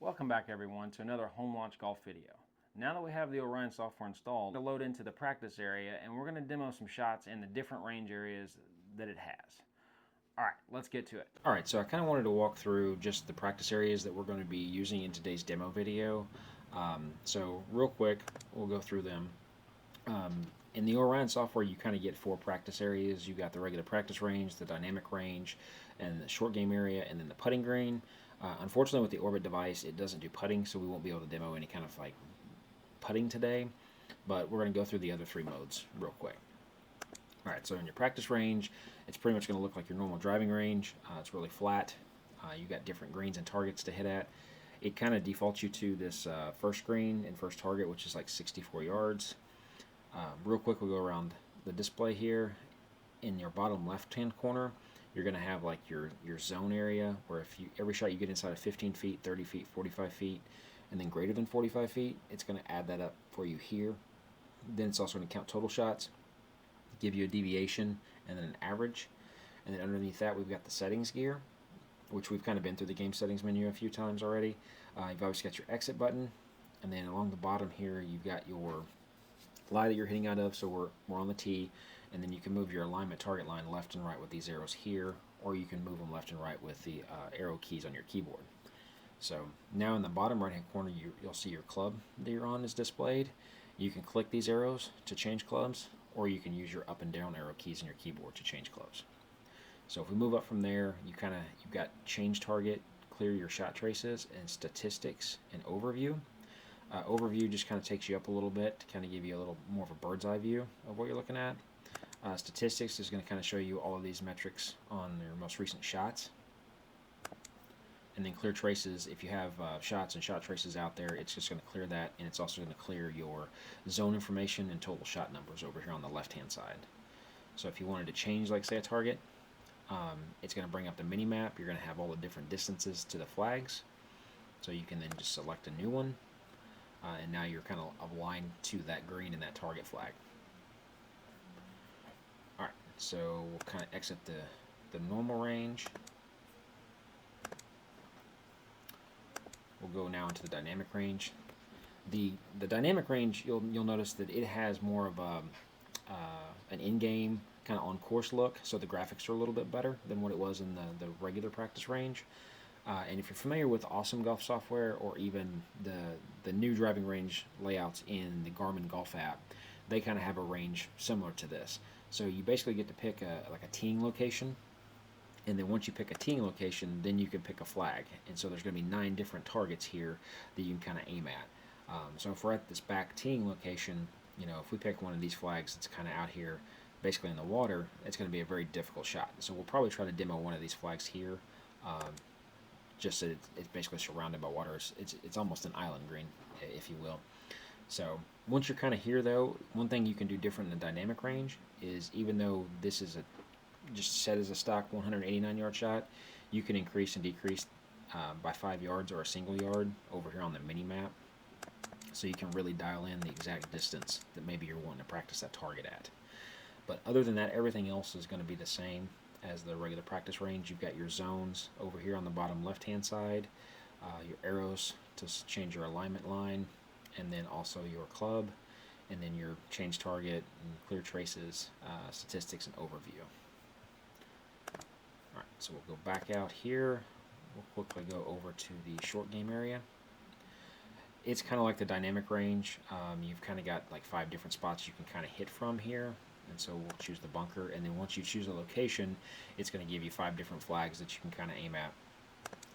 Welcome back everyone to another home launch golf video. Now that we have the Orion software installed, we're going to load into the practice area and we're going to demo some shots in the different range areas that it has. Alright, let's get to it. Alright, so I kind of wanted to walk through just the practice areas that we're going to be using in today's demo video. So real quick, we'll go through them. In the Orion software, you kind of get 4 practice areas. You got the regular practice range, the dynamic range, and the short game area, and then the putting green. Unfortunately, with the Orbit device, it doesn't do putting, so we won't be able to demo any kind of like putting today. But we're going to go through the other 3 modes real quick. All right, so in your practice range, it's pretty much going to look like your normal driving range. It's really flat. You got different greens and targets to hit at. It kind of defaults you to this first green and first target, which is like 64 yards. Real quick, we'll go around the display here. In your bottom left-hand corner, you're going to have like your zone area, where if every shot you get inside of 15 feet, 30 feet, 45 feet, and then greater than 45 feet, it's going to add that up for you here. Then it's also going to count total shots, give you a deviation, and then an average. And then underneath that, we've got the settings gear, which we've kind of been through the game settings menu a few times already. You've obviously got your exit button, and then along the bottom here, you've got your lie that you're hitting out of, so we're on the tee, and then you can move your alignment target line left and right with these arrows here, or you can move them left and right with the arrow keys on your keyboard. So now in the bottom right hand corner, you'll see your club that you're on is displayed. You can click these arrows to change clubs, or you can use your up and down arrow keys on your keyboard to change clubs. So if we move up from there, you've got change target, clear your shot traces, and statistics and overview. Overview just kind of takes you up a little bit to kind of give you a little more of a bird's eye view of what you're looking at. Statistics is going to kind of show you all of these metrics on your most recent shots. And then clear traces, if you have shots and shot traces out there, it's just going to clear that, and it's also going to clear your zone information and total shot numbers over here on the left hand side. So if you wanted to change, like say a target, it's going to bring up the mini map. You're going to have all the different distances to the flags, so you can then just select a new one. And now you're kind of aligned to that green and that target flag. Alright, so we'll kind of exit the normal range. We'll go now into the dynamic range. The dynamic range, you'll notice that it has more of an in-game kind of on-course look, so the graphics are a little bit better than what it was in the regular practice range. And if you're familiar with Awesome Golf software, or even the new driving range layouts in the Garmin Golf app, they kind of have a range similar to this. So you basically get to pick like a teeing location, and then once you pick a teeing location, then you can pick a flag. And so there's going to be 9 different targets here that you can kind of aim at. So if we're at this back teeing location, if we pick one of these flags that's kind of out here, basically in the water, it's going to be a very difficult shot. So we'll probably try to demo one of these flags here. Just that it's basically surrounded by water. It's almost an island green, if you will. So once you're kind of here, though, one thing you can do different in the dynamic range is, even though this is just set as a stock 189 yard shot, you can increase and decrease by 5 yards or a single yard over here on the mini map. So you can really dial in the exact distance that maybe you're wanting to practice that target at. But other than that, everything else is going to be the same as the regular practice range. You've got your zones over here on the bottom left hand side, your arrows to change your alignment line, and then also your club, and then your change target and clear traces, statistics, and overview. Alright, so we'll go back out here. We'll quickly go over to the short game area. It's kind of like the dynamic range. You've kind of got like 5 different spots you can kind of hit from here. And so we'll choose the bunker, and then once you choose a location, it's going to give you 5 different flags that you can kind of aim at.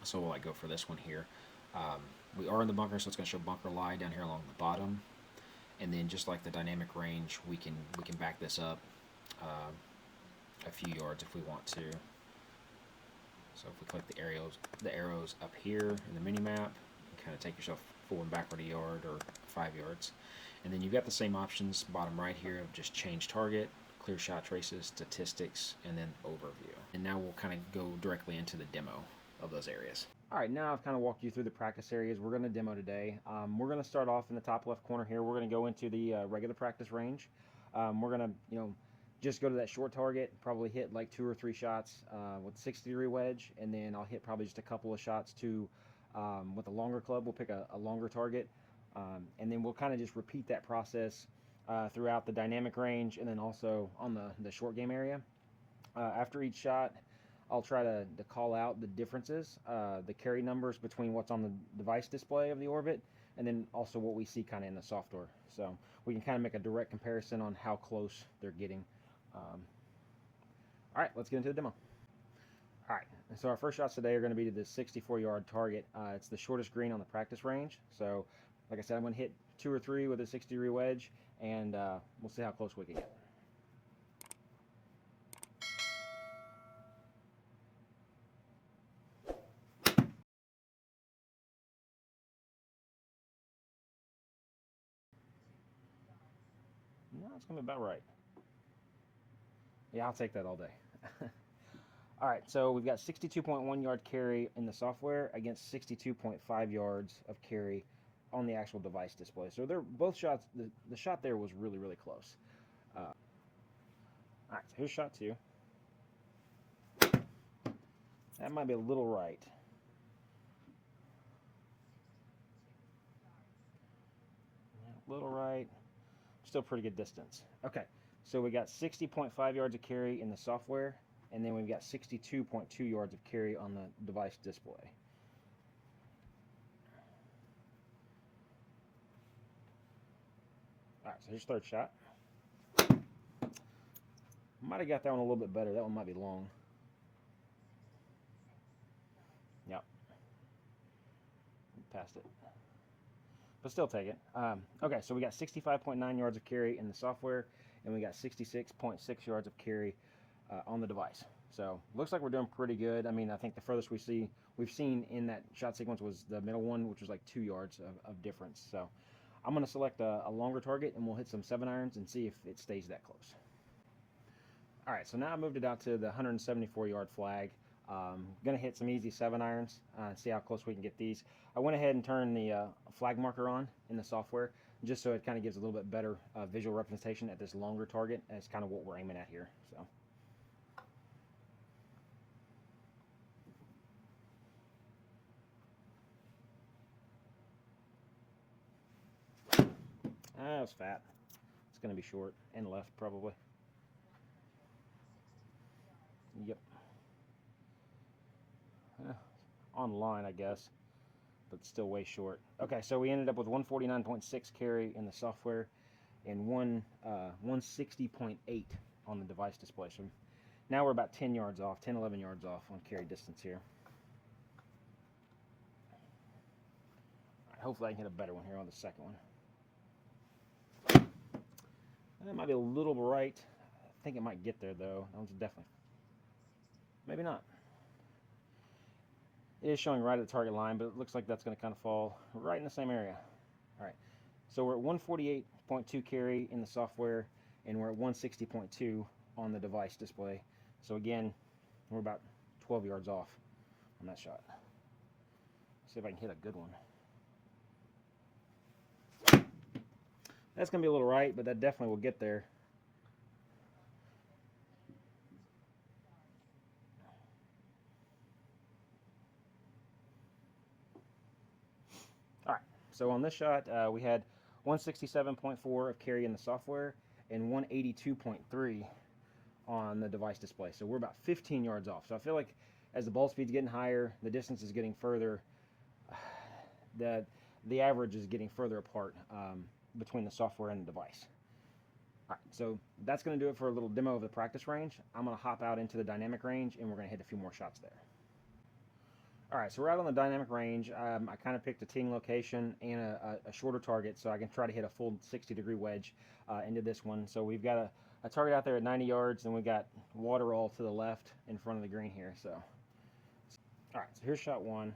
So we'll go for this one here. We are in the bunker, so it's going to show bunker lie down here along the bottom. And then just like the dynamic range, we can back this up a few yards if we want to. So if we click the arrows up here in the mini map, you kind of take yourself forward and backward a yard or 5 yards. And then you've got the same options bottom right here of just change target, clear shot traces, statistics, and then overview. And now we'll kind of go directly into the demo of those areas. All right, now I've kind of walked you through the practice areas we're going to demo today. We're going to start off in the top left corner here. We're going to go into the regular practice range. We're going to, just go to that short target, probably hit like 2 or 3 shots with 60-degree wedge, and then I'll hit probably just a couple of shots to With a longer club, we'll pick a longer target, and then we'll kind of just repeat that process throughout the dynamic range and then also on the short game area. After each shot, I'll try to call out the differences, the carry numbers between what's on the device display of the orbit and then also what we see kind of in the software. So we can kind of make a direct comparison on how close they're getting. All right, let's get into the demo. All right, so our first shots today are going to be to this 64-yard target. It's the shortest green on the practice range. So like I said, I'm going to hit 2 or 3 with a 60-degree wedge, and we'll see how close we can get. No, it's going to be about right. Yeah, I'll take that all day. All right, so we've got 62.1 yard carry in the software against 62.5 yards of carry on the actual device display. So they're both shots. The shot there was really, really close. All right, so here's shot 2. That might be a little right. A little right. Still pretty good distance. Okay, so we got 60.5 yards of carry in the software, and then we've got 62.2 yards of carry on the device display. All right, so here's third shot. Might have got that one a little bit better. That one might be long. Yep. Passed it. But still take it. Okay, so we got 65.9 yards of carry in the software, and we got 66.6 yards of carry on the device. So looks like we're doing pretty good. I mean, I think the furthest we've seen in that shot sequence was the middle one, which was like 2 yards of difference. So I'm going to select a longer target, and we'll hit some 7-irons and see if it stays that close. All right, so now I moved it out to the 174-yard flag. Gonna hit some easy 7-irons and see how close we can get these. I went ahead and turned the flag marker on in the software just so it kind of gives a little bit better visual representation at this longer target. That's kind of what we're aiming at here. So that was fat. It's gonna be short and left probably. Yep. Online, I guess, but still way short. Okay, so we ended up with 149.6 carry in the software and 160.8 on the device display. So now we're about 10 yards off, 10, 11 yards off on carry distance here. All right, hopefully I can hit a better one here on the second one. That might be a little right. I think it might get there though. That one's definitely. Maybe not. It is showing right at the target line, but it looks like that's going to kind of fall right in the same area. All right, so we're at 148.2 carry in the software, and we're at 160.2 on the device display. So again, we're about 12 yards off on that shot. Let's see if I can hit a good one. That's going to be a little right, but that definitely will get there. All right, so on this shot, we had 167.4 of carry in the software and 182.3 on the device display. So we're about 15 yards off. So I feel like as the ball speed's getting higher, the distance is getting further, the average is getting further apart between the software and the device. All right, so that's going to do it for a little demo of the practice range. I'm going to hop out into the dynamic range, and we're going to hit a few more shots there. All right, so we're out on the dynamic range. I kind of picked a teeing location and a shorter target so I can try to hit a full 60-degree wedge into this one. So we've got a target out there at 90 yards, and we got water all to the left in front of the green here. So, all right, so here's shot 1.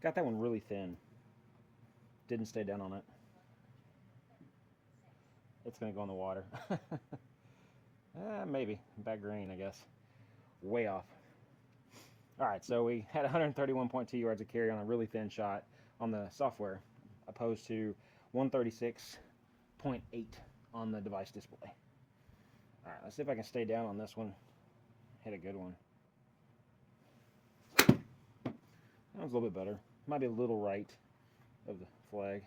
Got that one really thin. Didn't stay down on it. It's going to go in the water. Maybe. Bad grain, I guess. Way off. All right, so we had 131.2 yards of carry on a really thin shot on the software, opposed to 136.8 on the device display. All right, let's see if I can stay down on this one. hit a good one. That one's a little bit better. Might be a little right of the flag.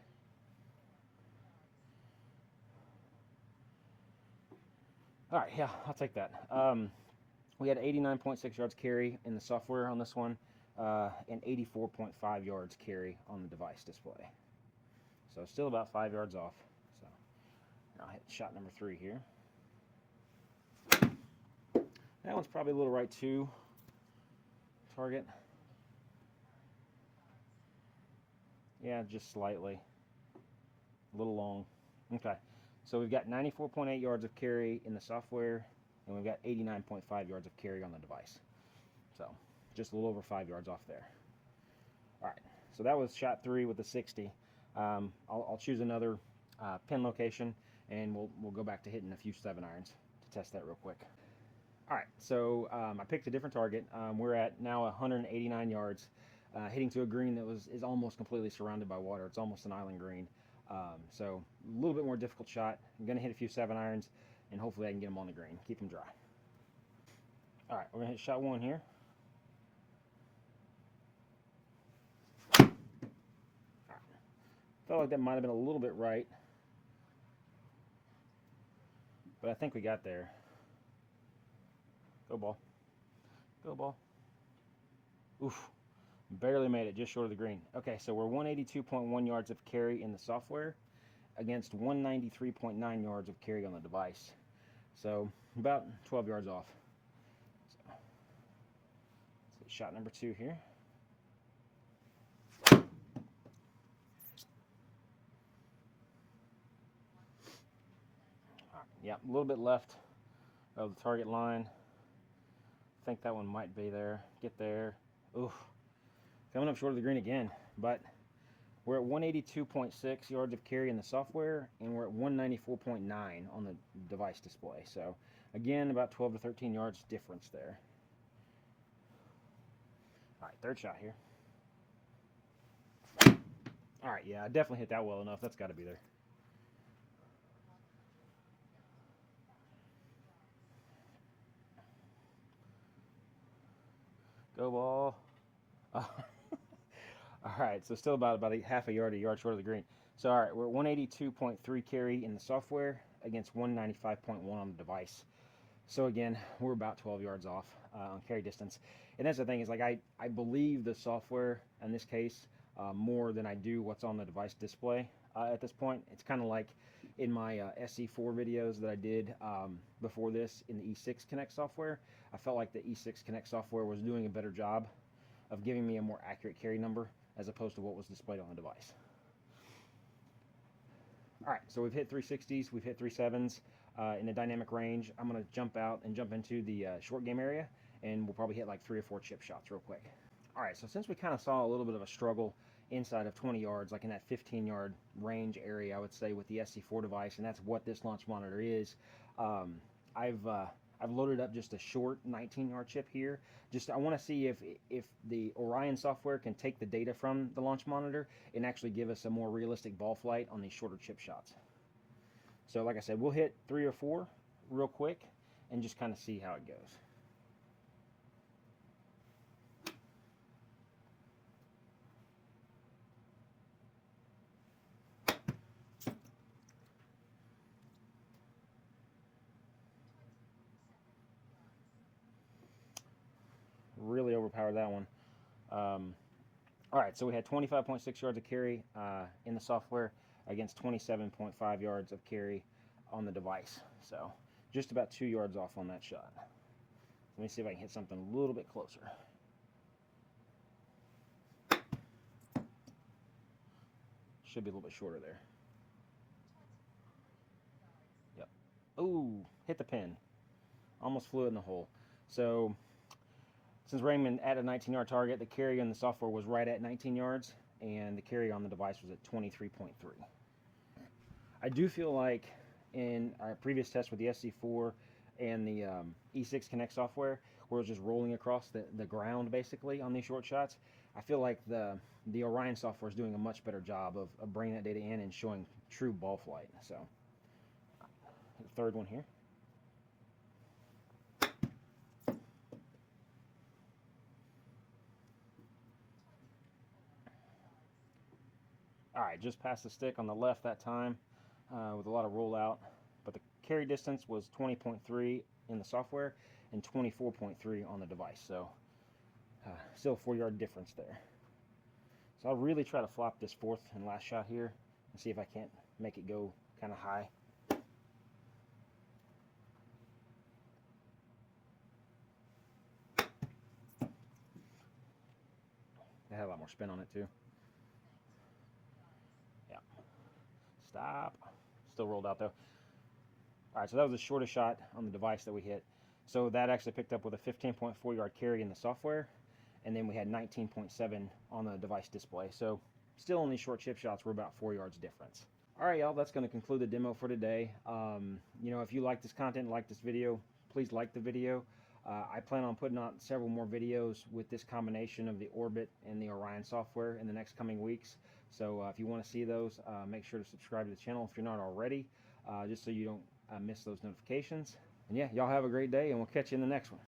All right, yeah, I'll take that. We had 89.6 yards carry in the software on this one, and 84.5 yards carry on the device display. So still about 5 yards off. So I'll hit shot number 3 here. That one's probably a little right to target. Yeah, just slightly. A little long. Okay. So we've got 94.8 yards of carry in the software, and we've got 89.5 yards of carry on the device. So just a little over 5 yards off there. All right, so that was shot 3 with the 60. I'll choose another pin location, and we'll go back to hitting a few 7-irons to test that real quick. All right, so I picked a different target. We're at now 189 yards, hitting to a green that is almost completely surrounded by water. It's almost an island green. So a little bit more difficult shot. I'm going to hit a few 7-irons, and hopefully I can get them on the green, keep them dry. All right, we're going to hit shot 1 here. All right. Felt like that might have been a little bit right, but I think we got there. Go ball. Go ball. Oof. Barely made it, just short of the green. Okay, so we're 182.1 yards of carry in the software against 193.9 yards of carry on the device. So about 12 yards off. So let's hit shot number 2 here. Yeah, a little bit left of the target line. I think that one might be there. Get there. Oof. Coming up short of the green again, but we're at 182.6 yards of carry in the software, and we're at 194.9 on the device display. So again, about 12 to 13 yards difference there. All right, third shot here. All right, yeah, I definitely hit that well enough. That's got to be there. Go ball. All right, so still about a half a yard short of the green. So all right, we're at 182.3 carry in the software against 195.1 on the device. So again, we're about 12 yards off on carry distance. And that's the thing, is like I believe the software in this case more than I do what's on the device display at this point. It's kind of like in my SC4 videos that I did before this in the E6 Connect software. I felt like the E6 Connect software was doing a better job of giving me a more accurate carry number as opposed to what was displayed on the device. All right, so we've hit 360s, we've hit 37s in the dynamic range. I'm going to jump out and jump into the short game area, and we'll probably hit like 3 or 4 chip shots real quick. All right, so since we kind of saw a little bit of a struggle inside of 20 yards, like in that 15-yard range area, I would say, with the SC4 device, and that's what this launch monitor is, I've loaded up just a short 19-yard chip here. I want to see if the Orion software can take the data from the launch monitor and actually give us a more realistic ball flight on these shorter chip shots. So like I said, we'll hit 3 or 4 real quick and just kind of see how it goes. Really overpowered that one. All right, so we had 25.6 yards of carry in the software against 27.5 yards of carry on the device. So just about 2 yards off on that shot. Let me see if I can hit something a little bit closer. Should be a little bit shorter there. Yep. Ooh, hit the pin. Almost flew it in the hole. So since Raymond at a 19-yard target, the carry on the software was right at 19 yards, and the carry on the device was at 23.3. I do feel like in our previous test with the SC4 and the E6 Connect software, where it was just rolling across the ground basically on these short shots, I feel like the Orion software is doing a much better job of bringing that data in and showing true ball flight. So, the third one here. All right, just passed the stick on the left that time with a lot of rollout, but the carry distance was 20.3 in the software and 24.3 on the device, so still a 4-yard difference there. So I'll really try to flop this fourth and last shot here and see if I can't make it go kind of high. It had a lot more spin on it too. Yeah. Stop. Still rolled out though. All right, so that was the shortest shot on the device that we hit. So that actually picked up with a 15.4 yard carry in the software, and then we had 19.7 on the device display. So still only short chip shots were about 4 yards difference. All right, y'all, that's going to conclude the demo for today. You know, if you like this content, like this video, please like the video. I plan on putting out several more videos with this combination of the Orbit and the Orion software in the next coming weeks. So if you want to see those, make sure to subscribe to the channel if you're not already, just so you don't miss those notifications. And yeah, y'all have a great day, and we'll catch you in the next one.